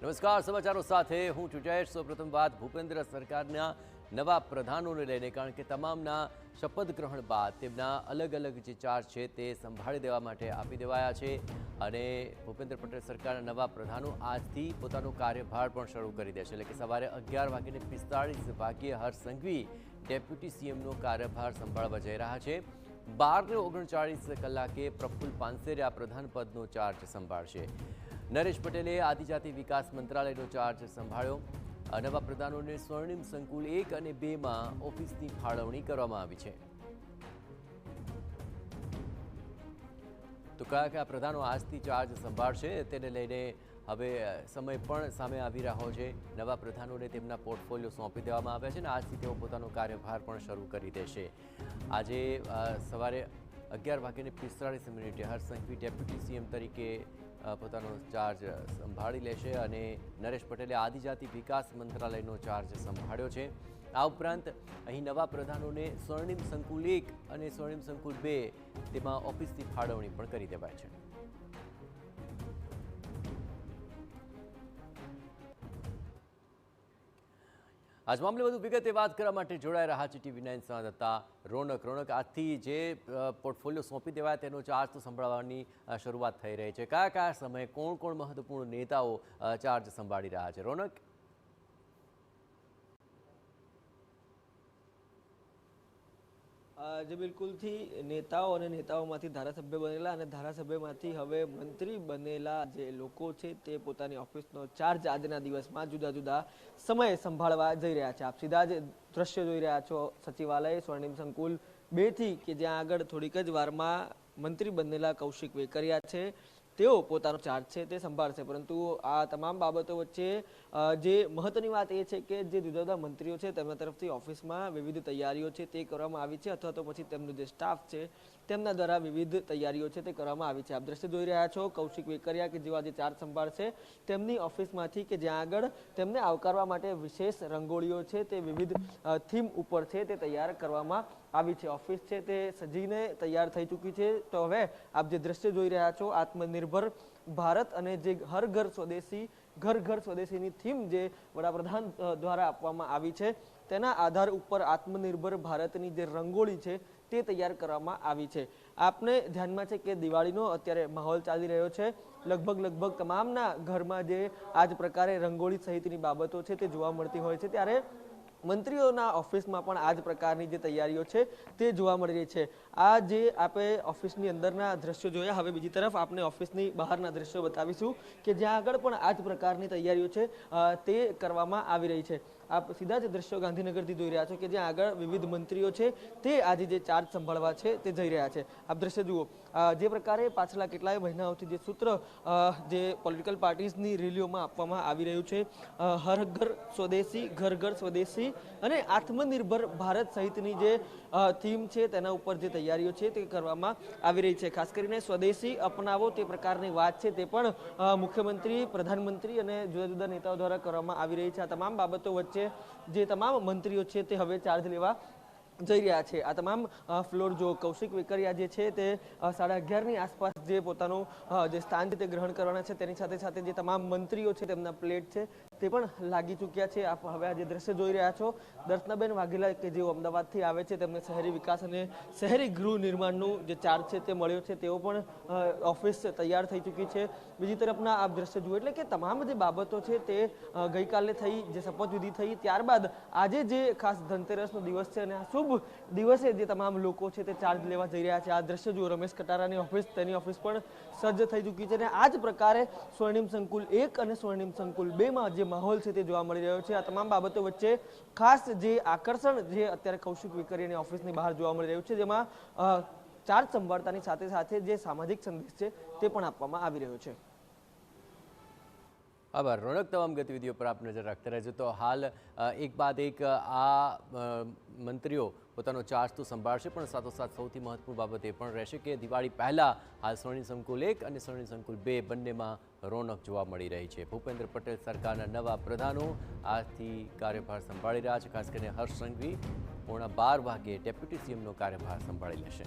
નમસ્કાર, સમાચારો સાથે હું છું જયેશ। સૌપ્રથમ વાત ભૂપેન્દ્ર સરકારના નવા પ્રધાનોને લઈને, કારણ કે તમામના શપથ ગ્રહણ બાદ તેમના અલગ અલગ જે ચાર્જ છે તે સંભાળી દેવા માટે આપી દેવાયા છે અને ભૂપેન્દ્ર પટેલ સરકારના નવા પ્રધાનો આજથી પોતાનો કાર્યભાર પણ શરૂ કરી દેશે। એટલે કે સવારે 11:45 હર્ષ સંઘવી ડેપ્યુટી સીએમનો કાર્યભાર સંભાળવા જઈ રહ્યા છે। 12:39 કલાકે પ્રફુલ્લ પાનસેરિયા પ્રધાન પદનો ચાર્જ સંભાળશે। નરેશ પટેલે આદિજાતિ વિકાસ મંત્રાલયનો ચાર્જ સંભાળ્યો। નવા પ્રધાનોને સ્વર્ણિમ સંકુલ 1 અને 2માં ઓફિસની ફાળવણી કરવામાં આવી છે। તો કયા કયા પ્રધાનો આજથી ચાર્જ સંભાળશે તેને લઈને હવે સમય પણ સામે આવી રહ્યો છે। નવા પ્રધાનોને તેમના પોર્ટફોલિયો સોંપી દેવામાં આવ્યા છે અને આજથી તેઓ પોતાનો કાર્યભાર પણ શરૂ કરી દેશે। આજે સવારે 11:45 હર્ષ સંઘવી ડેપ્યુટી સીએમ તરીકે પોતાનો ચાર્જ સંભાળી લેશે અને નરેશ પટેલે આદિજાતિ વિકાસ મંત્રાલયનો ચાર્જ સંભાળ્યો છે। આ ઉપરાંત અહીં નવા પ્રધાનોને સ્વર્ણિમ સંકુલ 1 અને સ્વર્ણિમ સંકુલ 2 તેમાં ઓફિસની ફાળવણી પણ કરી દેવાય છે। આજ મામલે વધુ વિગતે વાત કરવા માટે જોડાઈ રહ્યા છે TV9 સંવાદદાતા રોનક। આજથી જે પોર્ટફોલિયો સોંપી દેવાય તેનો ચાર્જ તો સંભાળવાની શરૂઆત થઈ રહી છે। કયા કયા સમયે કોણ કોણ મહત્વપૂર્ણ નેતાઓ ચાર્જ સંભાળી રહ્યા છે? રોનક, જે બિલકુલથી નેતાઓ અને નેતાઓમાંથી ધારાસભ્ય બનેલા અને ધારાસભ્યમાંથી હવે મંત્રી બનેલા જે લોકો છે તે પોતાની ઓફિસનો ચાર્જ આજના દિવસમાં જુદા જુદા સમયે સંભાળવા જઈ રહ્યા છે। આપ સીધા જ દ્રશ્ય જોઈ રહ્યા છો સચિવાલય સ્વર્ણિમ સંકુલ 2 થી કે જ્યાં આગળ થોડીક જ વારમાં મંત્રી બનેલા કૌશિક વેકરિયા છે તેઓ પોતાનો ચાર્જ છે તે સંભાળશે। પરંતુ આ તમામ બાબતો વચ્ચે જે મહત્વની વાત એ છે કે જે જુદા જુદા મંત્રીઓ છે તેમના તરફથી ઓફિસમાં વિવિધ તૈયારીઓ છે તે કરવામાં આવી છે અથવા તો પછી તેમનો જે સ્ટાફ છે તેમના દ્વારા વિવિધ તૈયારીઓ છે તે કરવામાં આવી છે। આપ દ્રશ્ય જોઈ રહ્યા છો કૌશિક વેકરિયા કે જેઓ આજે ચાર્જ સંભાળશે તેમની ઓફિસમાંથી કે જ્યાં આગળ તેમને આવકારવા માટે વિશેષ રંગોળીઓ છે તે વિવિધ થીમ ઉપર છે તે તૈયાર કરવામાં આવી છે। ઓફિસ છે તે સજીને તૈયાર થઈ ચૂકી છે। તો હવે આપ જે દ્રશ્ય જોઈ રહ્યા છો આત્મનિર્ભર ભારત અને જે હર ઘર સ્વદેશીની થીમ જે વડાપ્રધાન દ્વારા આપવામાં આવી છે તેના આધાર ઉપર આત્મનિર્ભર ભારતની જે રંગોળી છે તે તૈયાર કરવામાં આવી છે। આપને ધ્યાનમાં છે કે દિવાળીનો અત્યારે માહોલ ચાલી રહ્યો છે। લગભગ તમામના ઘરમાં જે આ જ પ્રકારે રંગોળી સહિતની બાબતો છે તે જોવા મળતી હોય છે, ત્યારે મંત્રીઓના ઓફિસમાં પણ આ જ પ્રકારની જે તૈયારીઓ છે તે જોવા મળી રહી છે। આ જે આપણે ઓફિસની અંદરના દ્રશ્યો જોયા, હવે બીજી તરફ આપણે ઓફિસની બહારના દ્રશ્યો બતાવીશું કે જ્યાં આગળ પણ આ જ પ્રકારની તૈયારીઓ છે તે કરવામાં આવી રહી છે। આપ સીધા જ દ્રશ્યો ગાંધીનગરથી જોઈ રહ્યા છો કે જ્યાં આગળ વિવિધ મંત્રીઓ છે તે આજે જે ચાર્જ સંભાળવા છે તે જઈ રહ્યા છે। આપ દ્રશ્ય જુઓ, જે પ્રકારે પાછલા કેટલાય મહિનાઓથી જે સૂત્ર જે પોલિટિકલ પાર્ટીઝની રેલીઓમાં આપવામાં આવી રહ્યું છે, હર ઘર સ્વદેશી, ઘર ઘર સ્વદેશી અને આત્મનિર્ભર ભારત સહિતની જે થીમ છે તેના ઉપર જે તૈયારીઓ છે તે કરવામાં આવી રહી છે। ખાસ કરીને સ્વદેશી અપનાવો તે પ્રકારની વાત છે તે પણ મુખ્યમંત્રી, પ્રધાનમંત્રી અને જુદા જુદા નેતાઓ દ્વારા કરવામાં આવી રહી છે। આ તમામ બાબતો વચ્ચે જે તમામ મંત્રીઓ છે તે હવે ચાર્જ લેવા જઈ રહ્યા છે। આ તમામ ફ્લોર જો કૌશિક વેકરિયા જે છે તે 11:30ની આસપાસ જે પોતાનું જે સ્થાન છે તે ગ્રહણ કરવાના છે, તેની સાથે સાથે જે તમામ મંત્રીઓ છે તેમના પ્લેટ છે તે પણ લાગી ચૂક્યા છે। આપ હવે આ જે દ્રશ્ય જોઈ રહ્યા છો, દર્શનાબેન વાઘેલા કે જેઓ અમદાવાદથી આવે છે તેમને શહેરી વિકાસ અને શહેરી ગૃહ નિર્માણનું જે ચાર્જ છે તે મળ્યો છે, તેઓ પણ ઓફિસ તૈયાર થઈ ચૂકી છે। બીજી તરફના આપ દ્રશ્ય જુઓ, એટલે કે તમામ જે બાબતો છે તે ગઈકાલે થઈ, જે શપથવિધિ થઈ ત્યારબાદ આજે જે ખાસ ધનતેરસનો દિવસ છે અને આ શુભ દિવસે જે તમામ લોકો છે તે ચાર્જ લેવા જઈ રહ્યા છે। આ દ્રશ્ય જુઓ, રમેશ કટારાની ઓફિસ, તેની ઓફિસ પણ સજ્જ થઈ ચૂકી છે અને આ જ પ્રકારે સ્વર્ણિમ સંકુલ 1 અને સ્વર્ણિમ સંકુલ 2માં જે માહોલ છે તે જોવા મળી રહ્યો છે। આ તમામ બાબતો વચ્ચે ખાસ જે આકર્ષણ જે અત્યારે કૌશિક વેકરિયાની ઓફિસની બહાર જોવા મળી રહ્યું છે, જેમાં ચાર્જ સંભાળતાની સાથે સાથે જે સામાજિક સંદેશ છે તે પણ આપવામાં આવી રહ્યો છે। આભાર રોનક। તમામ ગતિવિધિઓ પર આપ નજર રાખતા રહેજો। તો હાલ એક બાદ એક આ મંત્રીઓ પોતાનો ચાર્જ તો સંભાળશે, પણ સાથોસાથ સૌથી મહત્વપૂર્ણ બાબત એ પણ રહેશે કે દિવાળી પહેલાં હાલ સ્વર્ણિમ સંકુલ 1 અને સ્વર્ણિમ સંકુલ 2 બંનેમાં રોનક જોવા મળી રહી છે। ભૂપેન્દ્ર પટેલ સરકારના નવા પ્રધાનો આજથી કાર્યભાર સંભાળી રહ્યા છે। ખાસ કરીને હર્ષ સંઘવી 11:15 ડેપ્યુટી સીએમનો કાર્યભાર સંભાળી લેશે।